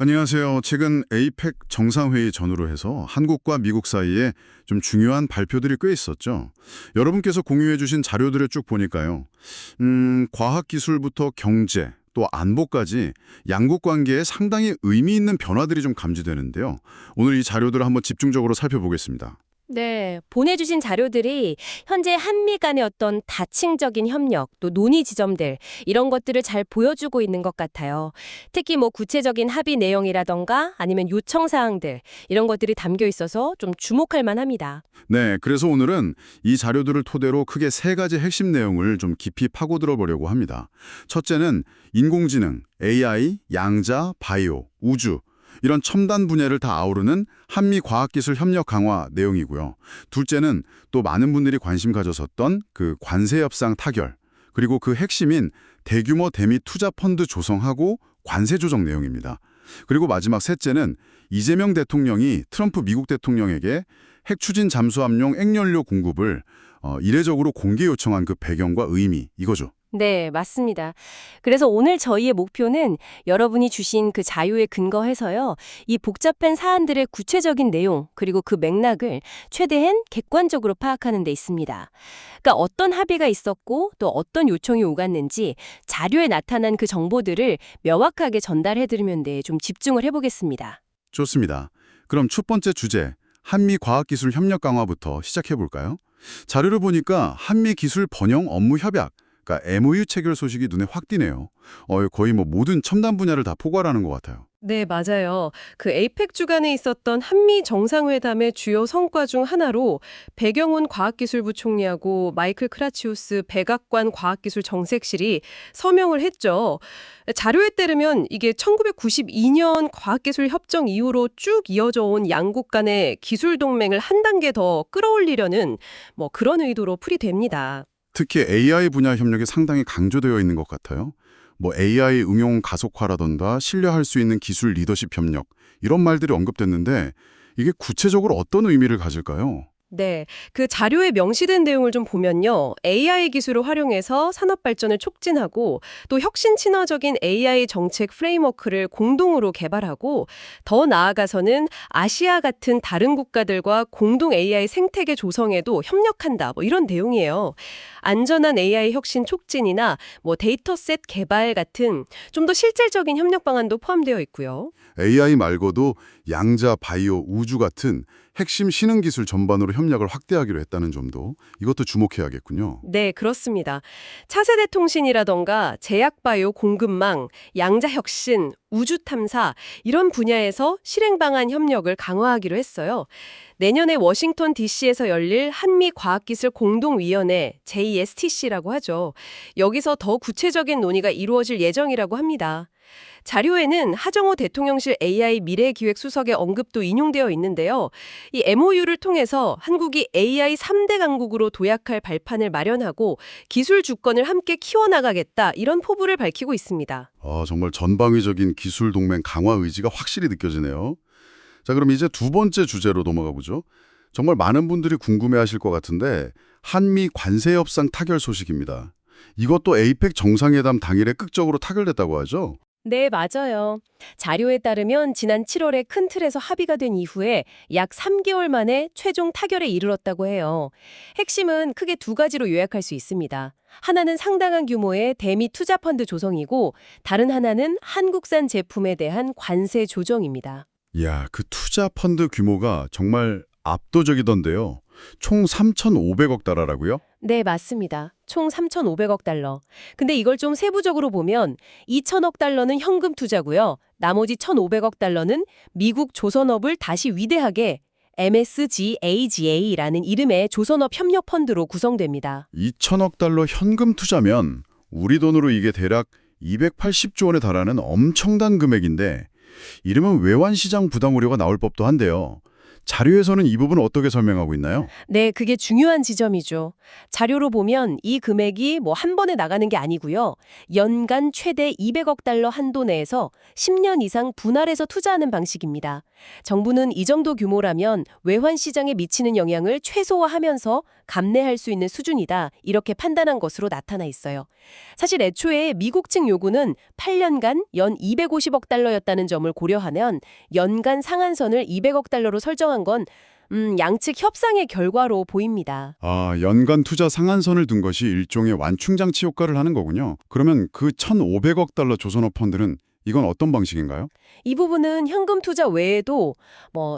안녕하세요. 최근 에이펙 정상회의 전후로 해서 한국과 미국 사이에 좀 중요한 발표들이 꽤 있었죠. 여러분께서 공유해 주신 자료들을 쭉 보니까요. 과학기술부터 경제, 또 안보까지 양국 관계에 상당히 의미 있는 변화들이 좀 감지되는데요. 오늘 이 자료들을 한번 집중적으로 살펴보겠습니다. 네, 보내주신 자료들이 현재 한미 간의 어떤 다층적인 협력, 또 논의 지점들, 이런 것들을 잘 보여주고 있는 것 같아요. 특히 뭐 구체적인 합의 내용이라던가 아니면 요청 사항들, 이런 것들이 담겨 있어서 좀 주목할 만합니다. 네, 그래서 오늘은 이 자료들을 토대로 크게 세 가지 핵심 내용을 좀 깊이 파고들어 보려고 합니다. 첫째는 인공지능, AI, 양자, 바이오, 우주, 이런 첨단 분야를 다 아우르는 한미 과학기술 협력 강화 내용이고요. 둘째는 또 많은 분들이 관심 가졌었던 그 관세 협상 타결, 그리고 그 핵심인 대규모 대미 투자 펀드 조성하고 관세 조정 내용입니다. 그리고 마지막 셋째는 이재명 대통령이 트럼프 미국 대통령에게 핵 추진 잠수함용 핵연료 공급을 이례적으로 공개 요청한 그 배경과 의미, 이거죠. 네, 맞습니다. 그래서 오늘 저희의 목표는 여러분이 주신 그 자료에 근거해서요, 이 복잡한 사안들의 구체적인 내용, 그리고 그 맥락을 최대한 객관적으로 파악하는 데 있습니다. 그러니까 어떤 합의가 있었고 또 어떤 요청이 오갔는지 자료에 나타난 그 정보들을 명확하게 전달해드리면 돼 좀 집중을 해보겠습니다. 좋습니다. 그럼 첫 번째 주제, 한미 과학기술 협력 강화부터 시작해 볼까요? 자료를 보니까 한미 기술 번영 업무 협약, 그러니까 MOU 체결 소식이 눈에 확 띄네요. 거의 뭐 모든 첨단 분야를 다 포괄하는 것 같아요. 네, 맞아요. 그 에이펙 주간에 있었던 한미 정상회담의 주요 성과 중 하나로 배경훈 과학기술부 총리하고 마이클 크라치우스 백악관 과학기술 정책실이 서명을 했죠. 자료에 따르면 이게 1992년 과학기술 협정 이후로 쭉 이어져 온 양국 간의 기술 동맹을 한 단계 더 끌어올리려는 뭐 그런 의도로 풀이됩니다. 특히 AI 분야 협력이 상당히 강조되어 있는 것 같아요. 뭐 AI 응용 가속화라던가 신뢰할 수 있는 기술 리더십 협력 이런 말들이 언급됐는데 이게 구체적으로 어떤 의미를 가질까요? 네, 그 자료에 명시된 내용을 좀 보면요. AI 기술을 활용해서 산업 발전을 촉진하고 또 혁신 친화적인 AI 정책 프레임워크를 공동으로 개발하고 더 나아가서는 아시아 같은 다른 국가들과 공동 AI 생태계 조성에도 협력한다. 뭐 이런 내용이에요. 안전한 AI 혁신 촉진이나 뭐 데이터셋 개발 같은 좀 더 실질적인 협력 방안도 포함되어 있고요. AI 말고도 양자, 바이오, 우주 같은 핵심 신흥 기술 전반으로 협력을 확대하기로 했다는 점도 이것도 주목해야겠군요. 네, 그렇습니다. 차세대 통신이라던가 제약바이오 공급망, 양자혁신, 우주탐사 이런 분야에서 실행 방안 협력을 강화하기로 했어요. 내년에 워싱턴 DC에서 열릴 한미과학기술 공동위원회 JSTC라고 하죠. 여기서 더 구체적인 논의가 이루어질 예정이라고 합니다. 자료에는 하정우 대통령실 AI 미래기획수석의 언급도 인용되어 있는데요. 이 MOU를 통해서 한국이 AI 3대 강국으로 도약할 발판을 마련하고 기술 주권을 함께 키워나가겠다 이런 포부를 밝히고 있습니다. 정말 전방위적인 기술 동맹 강화 의지가 확실히 느껴지네요. 자, 그럼 이제 두 번째 주제로 넘어가 보죠. 정말 많은 분들이 궁금해하실 것 같은데 한미 관세 협상 타결 소식입니다. 이것도 에이펙 정상회담 당일에 극적으로 타결됐다고 하죠? 네, 맞아요. 자료에 따르면 지난 7월에 큰 틀에서 합의가 된 이후에 약 3개월 만에 최종 타결에 이르렀다고 해요. 핵심은 크게 두 가지로 요약할 수 있습니다. 하나는 상당한 규모의 대미 투자 펀드 조성이고 다른 하나는 한국산 제품에 대한 관세 조정입니다. 이야, 그 투자 펀드 규모가 정말 압도적이던데요. 총 3,500억 달러라고요? 네, 맞습니다. 총 3,500억 달러. 근데 이걸 좀 세부적으로 보면 2천억 달러는 현금 투자고요. 나머지 1,500억 달러는 미국 조선업을 다시 위대하게 MSGAGA라는 이름의 조선업 협력 펀드로 구성됩니다. 2천억 달러 현금 투자면 우리 돈으로 이게 대략 280조 원에 달하는 엄청난 금액인데 이러면 외환시장 부담 우려가 나올 법도 한데요. 자료에서는 이 부분을 어떻게 설명하고 있나요? 네, 그게 중요한 지점이죠. 자료로 보면 이 금액이 뭐 한 번에 나가는 게 아니고요. 연간 최대 200억 달러 한도 내에서 10년 이상 분할해서 투자하는 방식입니다. 정부는 이 정도 규모라면 외환 시장에 미치는 영향을 최소화하면서 감내할 수 있는 수준이다. 이렇게 판단한 것으로 나타나 있어요. 사실 애초에 미국 측 요구는 8년간 연 250억 달러였다는 점을 고려하면 연간 상한선을 200억 달러로 설정한 건 양측 협상의 결과로 보입니다. 아, 연간 투자 상한선을 둔 것이 일종의 완충장치 효과를 하는 거군요. 그러면 그 1,500억 달러 조선업 펀드는 이건 어떤 방식인가요? 이 부분은 현금 투자 외에도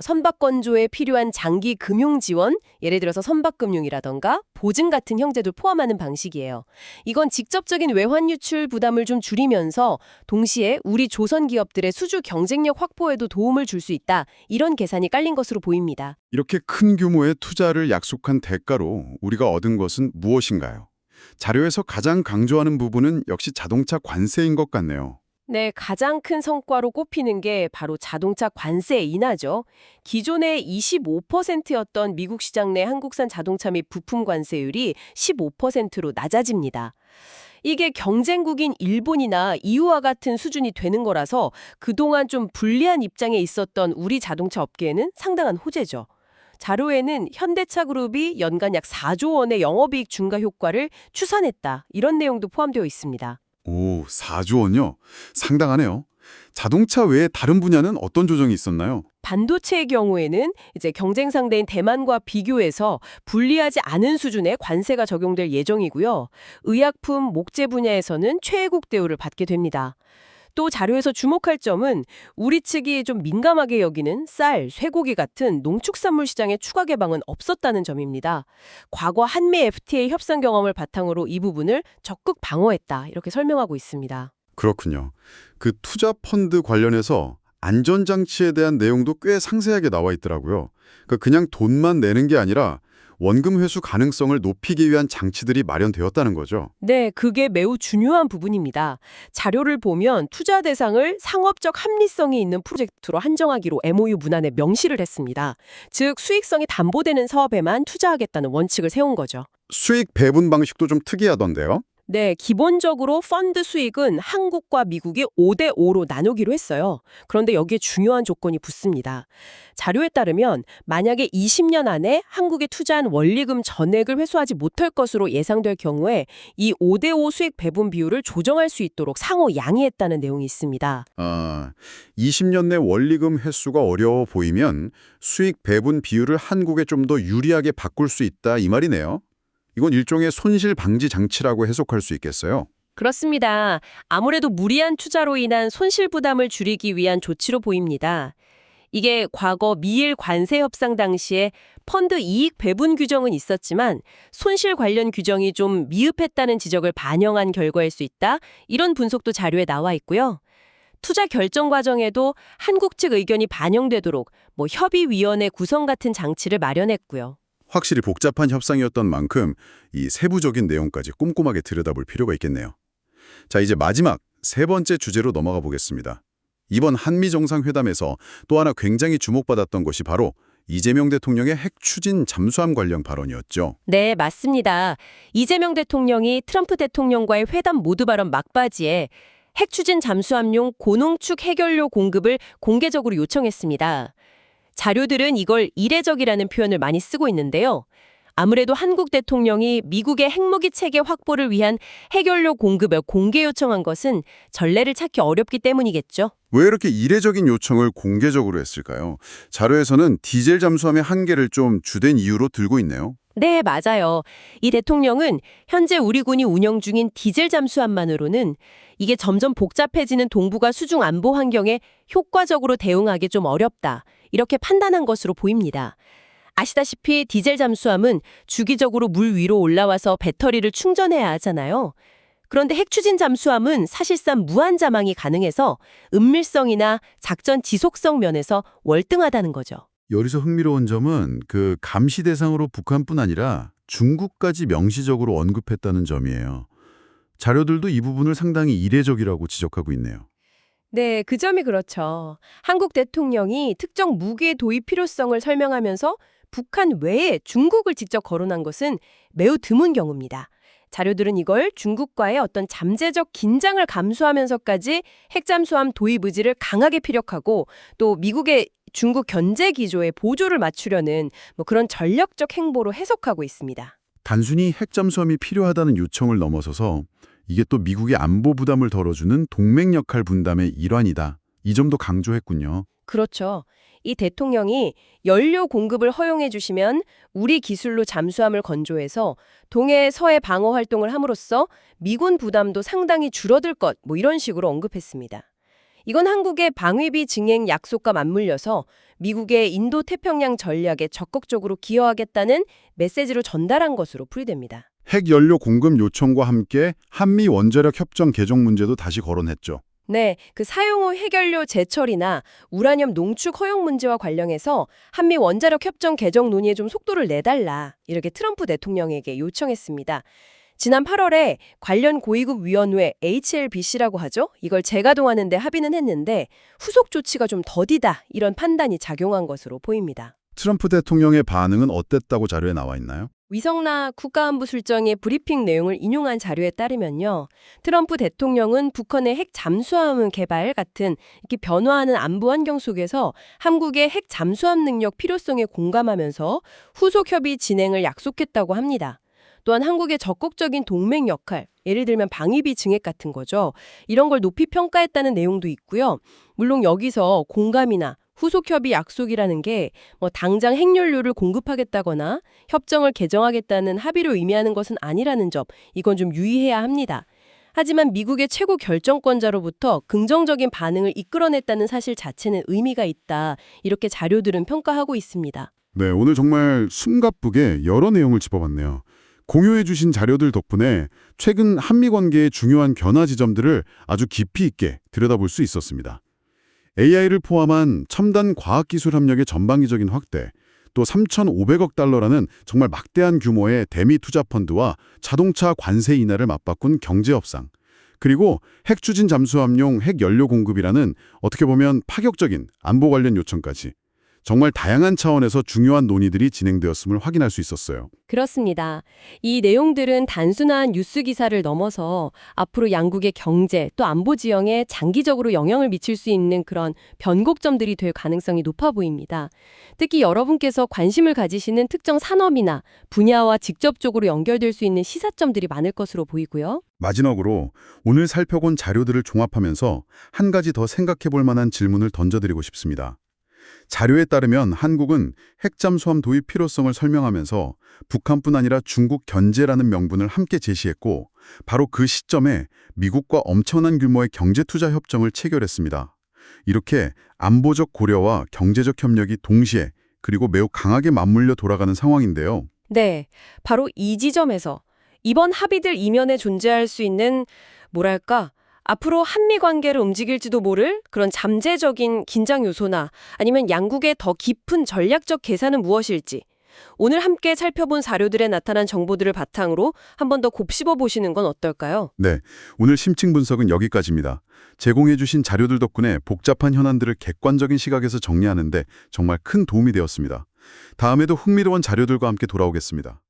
선박 건조에 필요한 장기 금융 지원, 예를 들어서 선박금융이라던가 보증 같은 형제도 포함하는 방식이에요. 이건 직접적인 외환 유출 부담을 좀 줄이면서 동시에 우리 조선 기업들의 수주 경쟁력 확보에도 도움을 줄 수 있다. 이런 계산이 깔린 것으로 보입니다. 이렇게 큰 규모의 투자를 약속한 대가로 우리가 얻은 것은 무엇인가요? 자료에서 가장 강조하는 부분은 역시 자동차 관세인 것 같네요. 네, 가장 큰 성과로 꼽히는 게 바로 자동차 관세 인하죠. 기존에 25%였던 미국 시장 내 한국산 자동차 및 부품 관세율이 15%로 낮아집니다. 이게 경쟁국인 일본이나 EU와 같은 수준이 되는 거라서 그동안 좀 불리한 입장에 있었던 우리 자동차 업계에는 상당한 호재죠. 자료에는 현대차 그룹이 연간 약 4조 원의 영업이익 증가 효과를 추산했다. 이런 내용도 포함되어 있습니다. 오, 4조 원요? 상당하네요. 자동차 외에 다른 분야는 어떤 조정이 있었나요? 반도체의 경우에는 이제 경쟁 상대인 대만과 비교해서 불리하지 않은 수준의 관세가 적용될 예정이고요. 의약품, 목재 분야에서는 최애국 대우를 받게 됩니다. 또 자료에서 주목할 점은 우리 측이 좀 민감하게 여기는 쌀, 쇠고기 같은 농축산물 시장의 추가 개방은 없었다는 점입니다. 과거 한미 FTA 협상 경험을 바탕으로 이 부분을 적극 방어했다. 이렇게 설명하고 있습니다. 그렇군요. 그 투자 펀드 관련해서 안전장치에 대한 내용도 꽤 상세하게 나와 있더라고요. 그냥 돈만 내는 게 아니라 원금 회수 가능성을 높이기 위한 장치들이 마련되었다는 거죠. 네, 그게 매우 중요한 부분입니다. 자료를 보면 투자 대상을 상업적 합리성이 있는 프로젝트로 한정하기로 MOU 문안에 명시를 했습니다. 즉, 수익성이 담보되는 사업에만 투자하겠다는 원칙을 세운 거죠. 수익 배분 방식도 좀 특이하던데요? 네, 기본적으로 펀드 수익은 한국과 미국이 5대5로 나누기로 했어요. 그런데 여기에 중요한 조건이 붙습니다. 자료에 따르면 만약에 20년 안에 한국에 투자한 원리금 전액을 회수하지 못할 것으로 예상될 경우에 이 5대5 수익 배분 비율을 조정할 수 있도록 상호 양해했다는 내용이 있습니다. 20년 내 원리금 회수가 어려워 보이면 수익 배분 비율을 한국에 좀 더 유리하게 바꿀 수 있다 이 말이네요. 이건 일종의 손실 방지 장치라고 해석할 수 있겠어요. 그렇습니다. 아무래도 무리한 투자로 인한 손실 부담을 줄이기 위한 조치로 보입니다. 이게 과거 미일 관세 협상 당시에 펀드 이익 배분 규정은 있었지만 손실 관련 규정이 좀 미흡했다는 지적을 반영한 결과일 수 있다. 이런 분석도 자료에 나와 있고요. 투자 결정 과정에도 한국 측 의견이 반영되도록 협의위원회 구성 같은 장치를 마련했고요. 확실히 복잡한 협상이었던 만큼 이 세부적인 내용까지 꼼꼼하게 들여다볼 필요가 있겠네요. 자, 이제 마지막 세 번째 주제로 넘어가 보겠습니다. 이번 한미 정상회담에서 또 하나 굉장히 주목받았던 것이 바로 이재명 대통령의 핵 추진 잠수함 관련 발언이었죠. 네, 맞습니다. 이재명 대통령이 트럼프 대통령과의 회담 모두 발언 막바지에 핵 추진 잠수함용 고농축 해결료 공급을 공개적으로 요청했습니다. 자료들은 이걸 이례적이라는 표현을 많이 쓰고 있는데요. 아무래도 한국 대통령이 미국의 핵무기 체계 확보를 위한 해결료 공급을 공개 요청한 것은 전례를 찾기 어렵기 때문이겠죠. 왜 이렇게 이례적인 요청을 공개적으로 했을까요? 자료에서는 디젤 잠수함의 한계를 좀 주된 이유로 들고 있네요. 네, 맞아요. 이 대통령은 현재 우리 군이 운영 중인 디젤 잠수함만으로는 이게 점점 복잡해지는 동북아 수중 안보 환경에 효과적으로 대응하기 좀 어렵다. 이렇게 판단한 것으로 보입니다. 아시다시피 디젤 잠수함은 주기적으로 물 위로 올라와서 배터리를 충전해야 하잖아요. 그런데 핵 추진 잠수함은 사실상 무한 자망이 가능해서 은밀성이나 작전 지속성 면에서 월등하다는 거죠. 여기서 흥미로운 점은 그 감시 대상으로 북한뿐 아니라 중국까지 명시적으로 언급했다는 점이에요. 자료들도 이 부분을 상당히 이례적이라고 지적하고 있네요. 네, 그 점이 그렇죠. 한국 대통령이 특정 무기의 도입 필요성을 설명하면서 북한 외에 중국을 직접 거론한 것은 매우 드문 경우입니다. 자료들은 이걸 중국과의 어떤 잠재적 긴장을 감수하면서까지 핵잠수함 도입 의지를 강하게 피력하고 또 미국의 중국 견제 기조에 보조를 맞추려는 그런 전략적 행보로 해석하고 있습니다. 단순히 핵잠수함이 필요하다는 요청을 넘어서서 이게 또 미국의 안보 부담을 덜어주는 동맹 역할 분담의 일환이다. 이 점도 강조했군요. 그렇죠. 이 대통령이 연료 공급을 허용해 주시면 우리 기술로 잠수함을 건조해서 동해 서해 방어 활동을 함으로써 미군 부담도 상당히 줄어들 것, 뭐 이런 식으로 언급했습니다. 이건 한국의 방위비 증액 약속과 맞물려서 미국의 인도 태평양 전략에 적극적으로 기여하겠다는 메시지로 전달한 것으로 풀이됩니다. 핵연료 공급 요청과 함께 한미 원자력 협정 개정 문제도 다시 거론했죠. 네, 그 사용 후 핵연료 재처리나 우라늄 농축 허용 문제와 관련해서 한미 원자력 협정 개정 논의에 좀 속도를 내달라, 이렇게 트럼프 대통령에게 요청했습니다. 지난 8월에 관련 고위급 위원회 HLBC라고 하죠. 이걸 재가동하는 데 합의는 했는데 후속 조치가 좀 더디다, 이런 판단이 작용한 것으로 보입니다. 트럼프 대통령의 반응은 어땠다고 자료에 나와 있나요? 위성나 국가안보실장의 브리핑 내용을 인용한 자료에 따르면요. 트럼프 대통령은 북한의 핵 잠수함 개발 같은 이렇게 변화하는 안보 환경 속에서 한국의 핵 잠수함 능력 필요성에 공감하면서 후속 협의 진행을 약속했다고 합니다. 또한 한국의 적극적인 동맹 역할, 예를 들면 방위비 증액 같은 거죠. 이런 걸 높이 평가했다는 내용도 있고요. 물론 여기서 공감이나 후속 협의 약속이라는 게 뭐 당장 핵연료를 공급하겠다거나 협정을 개정하겠다는 합의를 의미하는 것은 아니라는 점, 이건 좀 유의해야 합니다. 하지만 미국의 최고 결정권자로부터 긍정적인 반응을 이끌어냈다는 사실 자체는 의미가 있다, 이렇게 자료들은 평가하고 있습니다. 네, 오늘 정말 숨가쁘게 여러 내용을 짚어봤네요. 공유해 주신 자료들 덕분에 최근 한미 관계의 중요한 변화 지점들을 아주 깊이 있게 들여다볼 수 있었습니다. AI를 포함한 첨단 과학기술 협력의 전방위적인 확대, 또 3,500억 달러라는 정말 막대한 규모의 대미 투자 펀드와 자동차 관세 인하를 맞바꾼 경제 협상, 그리고 핵추진 잠수함용 핵연료 공급이라는 어떻게 보면 파격적인 안보 관련 요청까지 정말 다양한 차원에서 중요한 논의들이 진행되었음을 확인할 수 있었어요. 그렇습니다. 이 내용들은 단순한 뉴스 기사를 넘어서 앞으로 양국의 경제 또 안보 지형에 장기적으로 영향을 미칠 수 있는 그런 변곡점들이 될 가능성이 높아 보입니다. 특히 여러분께서 관심을 가지시는 특정 산업이나 분야와 직접적으로 연결될 수 있는 시사점들이 많을 것으로 보이고요. 마지막으로 오늘 살펴본 자료들을 종합하면서 한 가지 더 생각해 볼 만한 질문을 던져드리고 싶습니다. 자료에 따르면 한국은 핵잠수함 도입 필요성을 설명하면서 북한뿐 아니라 중국 견제라는 명분을 함께 제시했고, 바로 그 시점에 미국과 엄청난 규모의 경제투자 협정을 체결했습니다. 이렇게 안보적 고려와 경제적 협력이 동시에 그리고 매우 강하게 맞물려 돌아가는 상황인데요. 네, 바로 이 지점에서 이번 합의들 이면에 존재할 수 있는 뭐랄까, 앞으로 한미 관계를 움직일지도 모를 그런 잠재적인 긴장 요소나 아니면 양국의 더 깊은 전략적 계산은 무엇일지, 오늘 함께 살펴본 자료들에 나타난 정보들을 바탕으로 한 번 더 곱씹어 보시는 건 어떨까요? 네, 오늘 심층 분석은 여기까지입니다. 제공해 주신 자료들 덕분에 복잡한 현안들을 객관적인 시각에서 정리하는 데 정말 큰 도움이 되었습니다. 다음에도 흥미로운 자료들과 함께 돌아오겠습니다.